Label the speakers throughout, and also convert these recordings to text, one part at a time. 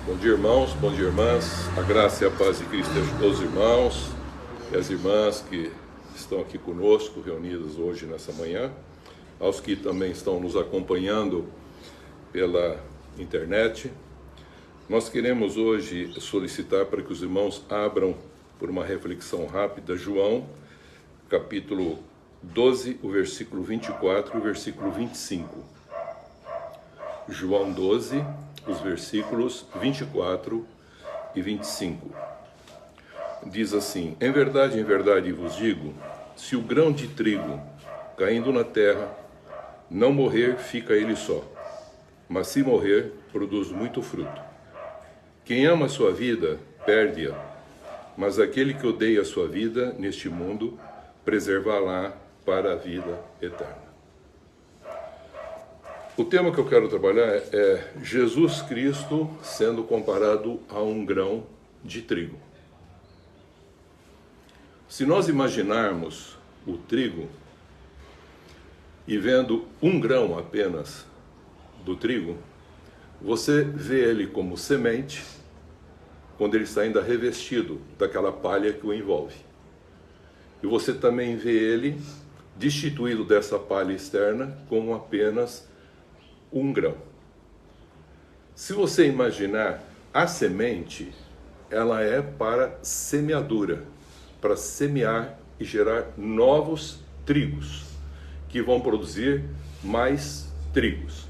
Speaker 1: Bom dia, irmãos, bom dia, irmãs. A graça e a paz de Cristo esteja com os irmãos e as irmãs que estão aqui conosco, reunidas hoje nessa manhã. Aos que também estão nos acompanhando pela internet. Nós queremos hoje solicitar para que os irmãos abram por uma reflexão rápida João, capítulo 12, o versículo 24 e o versículo 25. João 12, os versículos 24 e 25. Diz assim: em verdade vos digo, se o grão de trigo caindo na terra não morrer, fica ele só, mas se morrer, produz muito fruto. Quem ama a sua vida, perde-a, mas aquele que odeia a sua vida neste mundo, preservá-la para a vida eterna. O tema que eu quero trabalhar é Jesus Cristo sendo comparado a um grão de trigo. Se nós imaginarmos o trigo e vendo um grão apenas do trigo, você vê ele como semente quando ele está ainda revestido daquela palha que o envolve. E você também vê ele destituído dessa palha externa como apenas um grão. Se você imaginar a semente, ela é para semeadura, para semear e gerar novos trigos, que vão produzir mais trigos.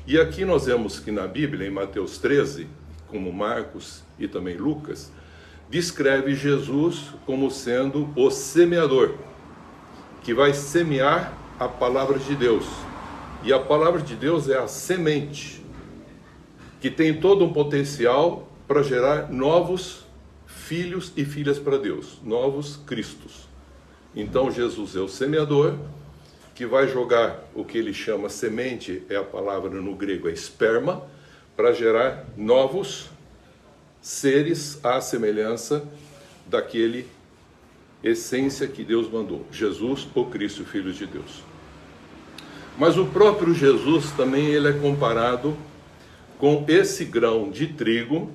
Speaker 1: E aqui nós vemos que na Bíblia, em Mateus 13, como Marcos e também Lucas, descreve Jesus como sendo o semeador, que vai semear a palavra de Deus. E a palavra de Deus é a semente, que tem todo um potencial para gerar novos filhos e filhas para Deus, novos Cristos. Então Jesus é o semeador, que vai jogar o que ele chama semente, é a palavra no grego, é esperma, para gerar novos seres à semelhança daquele essência que Deus mandou, Jesus, o Cristo, Filho de Deus. Mas o próprio Jesus também ele é comparado com esse grão de trigo,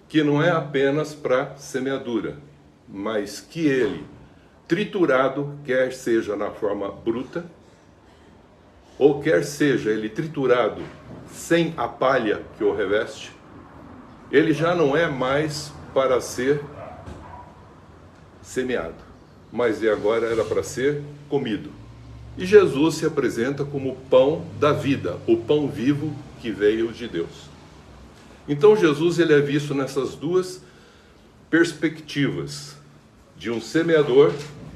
Speaker 1: que não é apenas para semeadura, mas que ele, triturado, quer seja na forma bruta, ou quer seja ele triturado sem a palha que o reveste, ele já não é mais para ser semeado, mas agora era para ser comido. E Jesus se apresenta como o pão da vida, o pão vivo que veio de Deus. Então Jesus ele é visto nessas duas perspectivas, de um semeador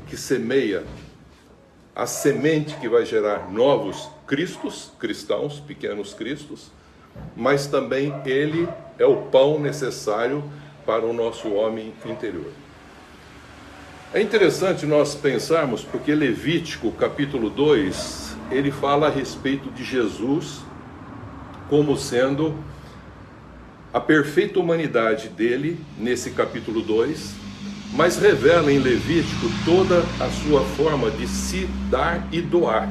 Speaker 1: que semeia a semente que vai gerar novos cristos, cristãos, pequenos cristos, mas também ele é o pão necessário para o nosso homem interior. É interessante nós pensarmos, porque Levítico, capítulo 2, ele fala a respeito de Jesus como sendo a perfeita humanidade dele, nesse capítulo 2, mas revela em Levítico toda a sua forma de se dar e doar,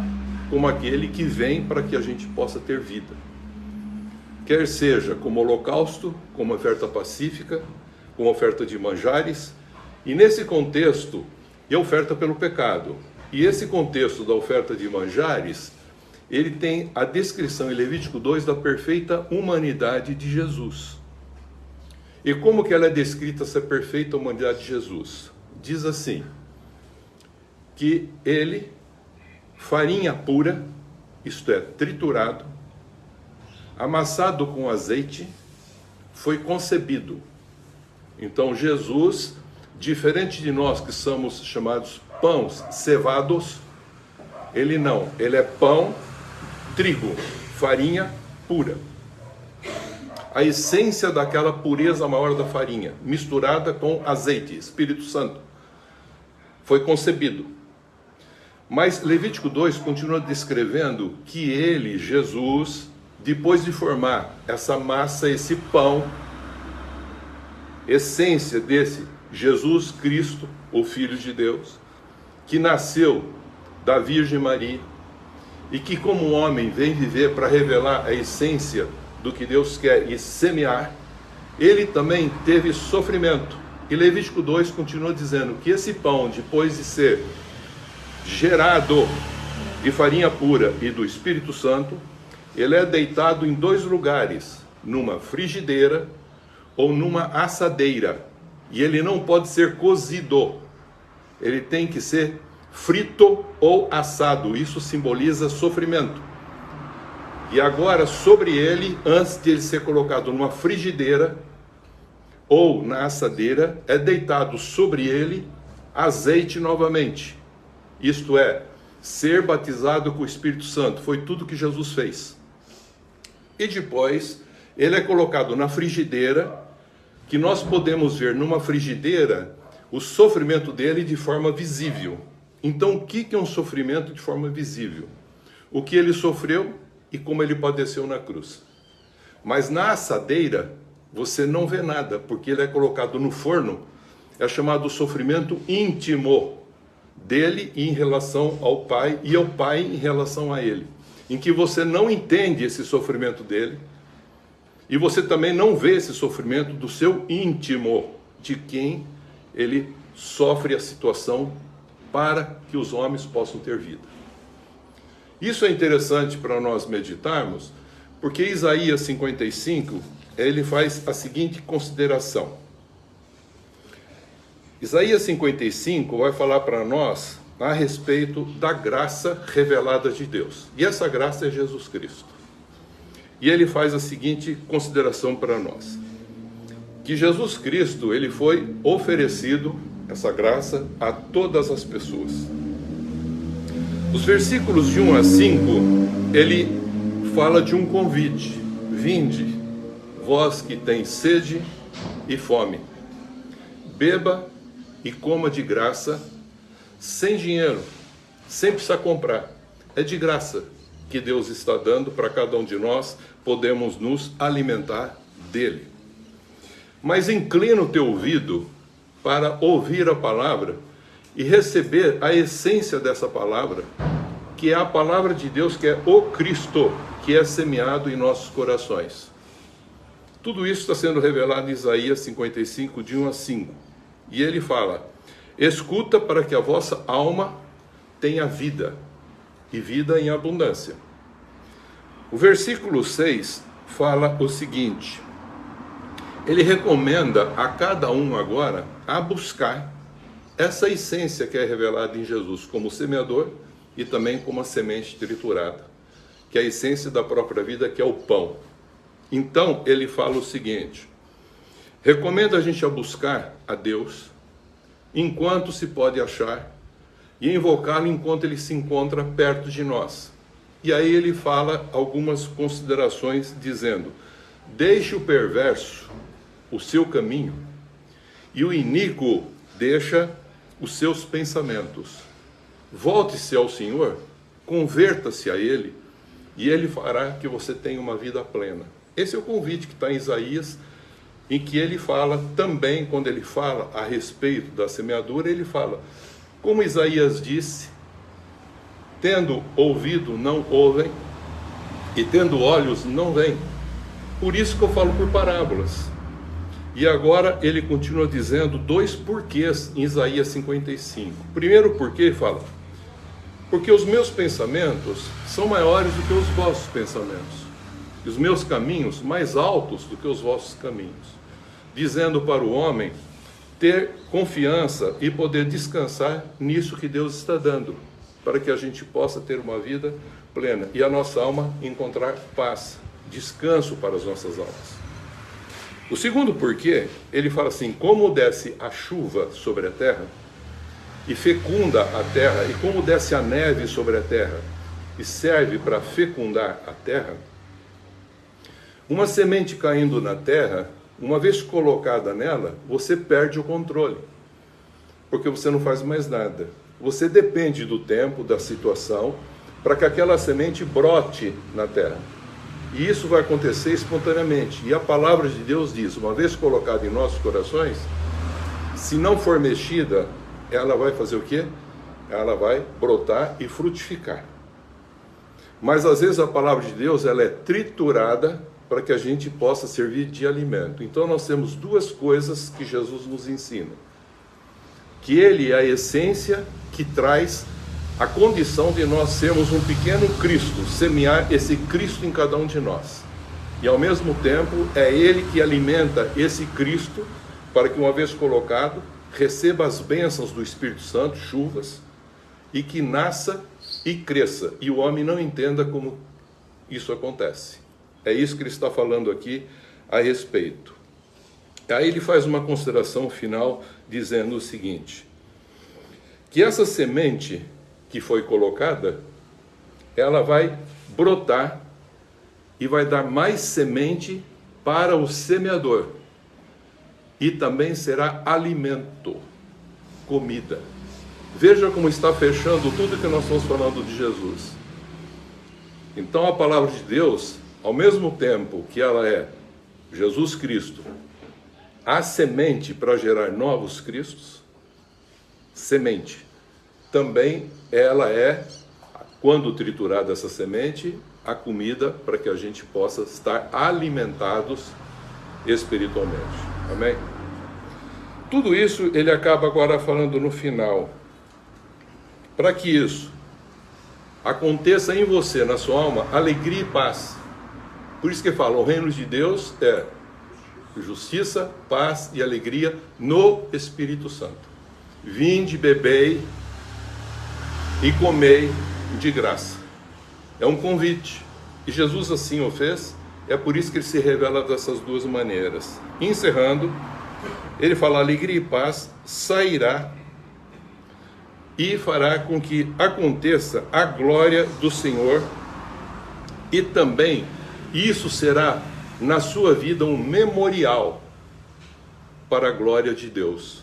Speaker 1: como aquele que vem para que a gente possa ter vida. Quer seja como holocausto, como oferta pacífica, como oferta de manjares. E nesse contexto, é oferta pelo pecado. E esse contexto da oferta de manjares, ele tem a descrição em Levítico 2 da perfeita humanidade de Jesus. E como que ela é descrita, essa perfeita humanidade de Jesus? Diz assim, que ele, farinha pura, isto é, triturado, amassado com azeite, foi concebido. Então Jesus, diferente de nós que somos chamados pães cevados, ele não, ele é pão, trigo, farinha pura. A essência daquela pureza maior da farinha, misturada com azeite, Espírito Santo, foi concebido. Mas Levítico 2 continua descrevendo que ele, Jesus, depois de formar essa massa, esse pão, essência desse Jesus Cristo, o Filho de Deus, que nasceu da Virgem Maria e que como homem vem viver para revelar a essência do que Deus quer e semear, ele também teve sofrimento. E Levítico 2 continua dizendo que esse pão, depois de ser gerado de farinha pura e do Espírito Santo, ele é deitado em 2 lugares, numa frigideira ou numa assadeira. E ele não pode ser cozido, ele tem que ser frito ou assado. Isso simboliza sofrimento. E agora, sobre ele, antes de ele ser colocado numa frigideira ou na assadeira, é deitado sobre ele azeite novamente. Isto é, ser batizado com o Espírito Santo. Foi tudo que Jesus fez. E depois, ele é colocado na frigideira, que nós podemos ver numa frigideira o sofrimento dele de forma visível. Então, o que é um sofrimento de forma visível? O que ele sofreu e como ele padeceu na cruz. Mas na assadeira, você não vê nada, porque ele é colocado no forno, é chamado sofrimento íntimo dele em relação ao Pai e ao Pai em relação a ele, em que você não entende esse sofrimento dele e você também não vê esse sofrimento do seu íntimo, de quem ele sofre a situação para que os homens possam ter vida. Isso é interessante para nós meditarmos, porque Isaías 55, ele faz a seguinte consideração. Isaías 55 vai falar para nós a respeito da graça revelada de Deus. E essa graça é Jesus Cristo. E ele faz a seguinte consideração para nós. Que Jesus Cristo, ele foi oferecido, essa graça, a todas as pessoas. Os versículos de 1 a 5, ele fala de um convite. Vinde, vós que tem sede e fome. Beba e coma de graça, sem dinheiro, sem precisar comprar. É de graça que Deus está dando para cada um de nós, podemos nos alimentar dele. Mas inclina o teu ouvido para ouvir a palavra e receber a essência dessa palavra, que é a palavra de Deus, que é o Cristo, que é semeado em nossos corações. Tudo isso está sendo revelado em Isaías 55, de 1 a 5. E ele fala: escuta para que a vossa alma tenha vida, e vida em abundância. O versículo 6 fala o seguinte: ele recomenda a cada um agora a buscar essa essência que é revelada em Jesus como semeador e também como a semente triturada, que é a essência da própria vida, que é o pão. Então ele fala o seguinte: recomenda a gente a buscar a Deus enquanto se pode achar e invocá-lo enquanto ele se encontra perto de nós. E aí ele fala algumas considerações dizendo: deixe o perverso o seu caminho e o iníquo deixa os seus pensamentos. Volte-se ao Senhor, converta-se a Ele, e Ele fará que você tenha uma vida plena. Esse é o convite que está em Isaías, em que ele fala também, quando ele fala a respeito da semeadura, ele fala, como Isaías disse, tendo ouvido não ouvem, e tendo olhos não veem. Por isso que eu falo por parábolas. E agora ele continua dizendo 2 porquês em Isaías 55. Primeiro porquê ele fala: porque os meus pensamentos são maiores do que os vossos pensamentos, e os meus caminhos mais altos do que os vossos caminhos. Dizendo para o homem ter confiança e poder descansar nisso que Deus está dando, para que a gente possa ter uma vida plena e a nossa alma encontrar paz, descanso para as nossas almas. O segundo porquê, ele fala assim: como desce a chuva sobre a terra e fecunda a terra, e como desce a neve sobre a terra e serve para fecundar a terra, uma semente caindo na terra, uma vez colocada nela, você perde o controle, porque você não faz mais nada. Você depende do tempo, da situação, para que aquela semente brote na terra. E isso vai acontecer espontaneamente. E a palavra de Deus diz, uma vez colocada em nossos corações, se não for mexida, ela vai fazer o quê? Ela vai brotar e frutificar. Mas às vezes a palavra de Deus, ela é triturada para que a gente possa servir de alimento. Então nós temos duas coisas que Jesus nos ensina. Que Ele é a essência que traz a condição de nós sermos um pequeno Cristo, semear esse Cristo em cada um de nós. E ao mesmo tempo é Ele que alimenta esse Cristo para que, uma vez colocado, receba as bênçãos do Espírito Santo, chuvas, e que nasça e cresça, e o homem não entenda como isso acontece. É isso que ele está falando aqui a respeito. Aí ele faz uma consideração final dizendo o seguinte, que essa semente que foi colocada, ela vai brotar e vai dar mais semente para o semeador. E também será alimento, comida. Veja como está fechando tudo que nós estamos falando de Jesus. Então a palavra de Deus, ao mesmo tempo que ela é Jesus Cristo, a semente para gerar novos Cristos, semente, também ela é, quando triturada essa semente, a comida para que a gente possa estar alimentados espiritualmente. Amém? Tudo isso ele acaba agora falando no final. Para que isso aconteça em você, na sua alma, alegria e paz. Por isso que fala, o reino de Deus é justiça, paz e alegria no Espírito Santo. Vinde, bebei e comei de graça. É um convite. E Jesus assim o fez. É por isso que ele se revela dessas duas maneiras. Encerrando, ele fala, alegria e paz sairá e fará com que aconteça a glória do Senhor, e também isso será na sua vida um memorial para a glória de Deus.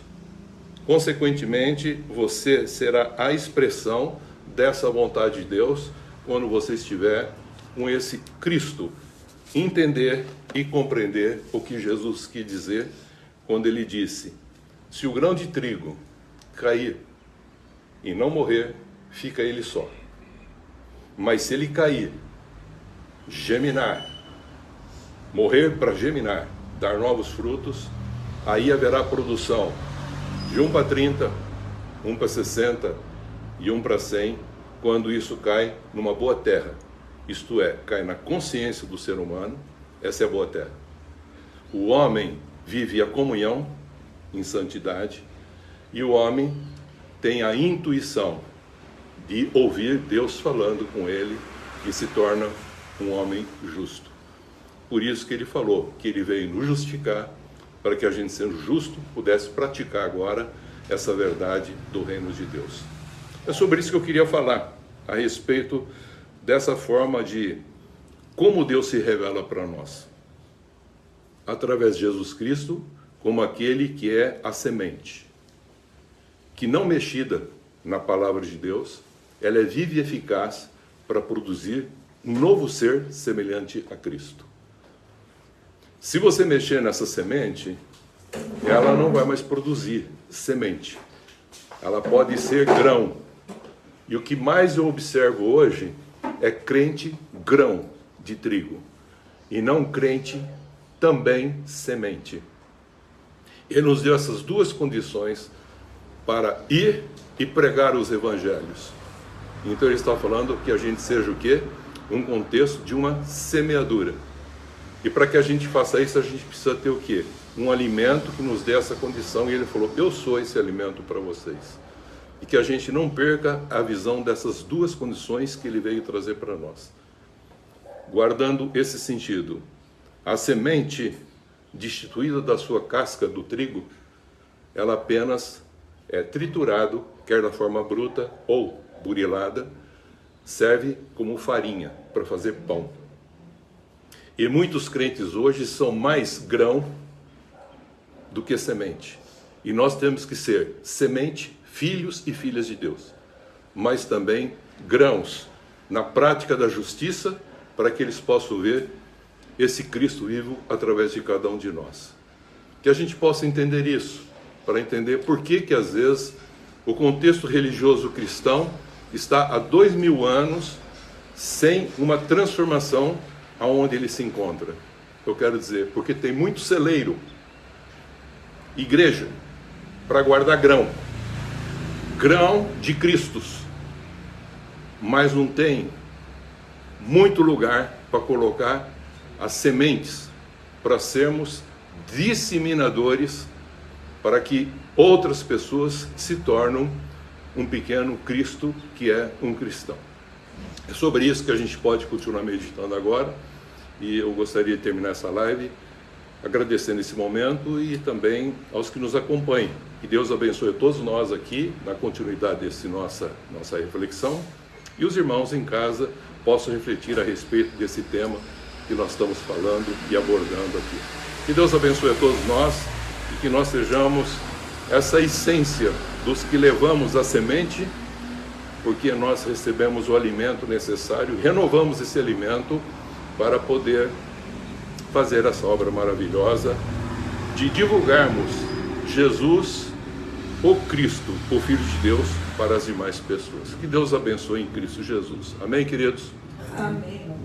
Speaker 1: Consequentemente, você será a expressão dessa vontade de Deus quando você estiver com esse Cristo, entender e compreender o que Jesus quis dizer quando ele disse, se o grão de trigo cair e não morrer, fica ele só. Mas se ele cair, geminar, morrer para geminar, dar novos frutos, aí haverá produção de 1 para 30, 1 para 60 e 1 para 100, quando isso cai numa boa terra. Isto é, cai na consciência do ser humano, essa é a boa terra. O homem vive a comunhão em santidade, e o homem tem a intuição de ouvir Deus falando com ele e se torna um homem justo. Por isso que ele falou que ele veio nos justificar, para que a gente, sendo justo, pudesse praticar agora essa verdade do reino de Deus. É sobre isso que eu queria falar, a respeito dessa forma de como Deus se revela para nós. Através de Jesus Cristo, como aquele que é a semente, que não mexida na palavra de Deus, ela é viva e eficaz para produzir um novo ser semelhante a Cristo. Se você mexer nessa semente, ela não vai mais produzir semente. Ela pode ser grão. E o que mais eu observo hoje é crente grão de trigo, e não crente também semente. Ele nos deu essas duas condições para ir e pregar os evangelhos. Então ele está falando que a gente seja o quê? Um contexto de uma semeadura. E para que a gente faça isso, a gente precisa ter o quê? Um alimento que nos dê essa condição. E ele falou, eu sou esse alimento para vocês. E que a gente não perca a visão dessas duas condições que ele veio trazer para nós. Guardando esse sentido, a semente destituída da sua casca do trigo, ela apenas é triturado, quer na forma bruta ou burilada, serve como farinha para fazer pão. E muitos crentes hoje são mais grão do que semente. E nós temos que ser semente, filhos e filhas de Deus, mas também grãos na prática da justiça, para que eles possam ver esse Cristo vivo através de cada um de nós. Que a gente possa entender isso, para entender por que às vezes o contexto religioso cristão está há 2000 anos sem uma transformação aonde ele se encontra. eu quero dizer, porque tem muito celeiro, igreja, para guardar grão de Cristos, mas não tem muito lugar para colocar as sementes, para sermos disseminadores, para que outras pessoas se tornem um pequeno Cristo que é um cristão. É sobre isso que a gente pode continuar meditando agora, e eu gostaria de terminar essa live agradecendo esse momento e também aos que nos acompanham. Que Deus abençoe a todos nós aqui na continuidade dessa nossa reflexão, e os irmãos em casa possam refletir a respeito desse tema que nós estamos falando e abordando aqui. Que Deus abençoe a todos nós e que nós sejamos essa essência dos que levamos a semente, porque nós recebemos o alimento necessário, renovamos esse alimento para poder fazer essa obra maravilhosa de divulgarmos Jesus, o Cristo, o Filho de Deus, para as demais pessoas. Que Deus abençoe em Cristo Jesus. Amém, queridos?
Speaker 2: Amém.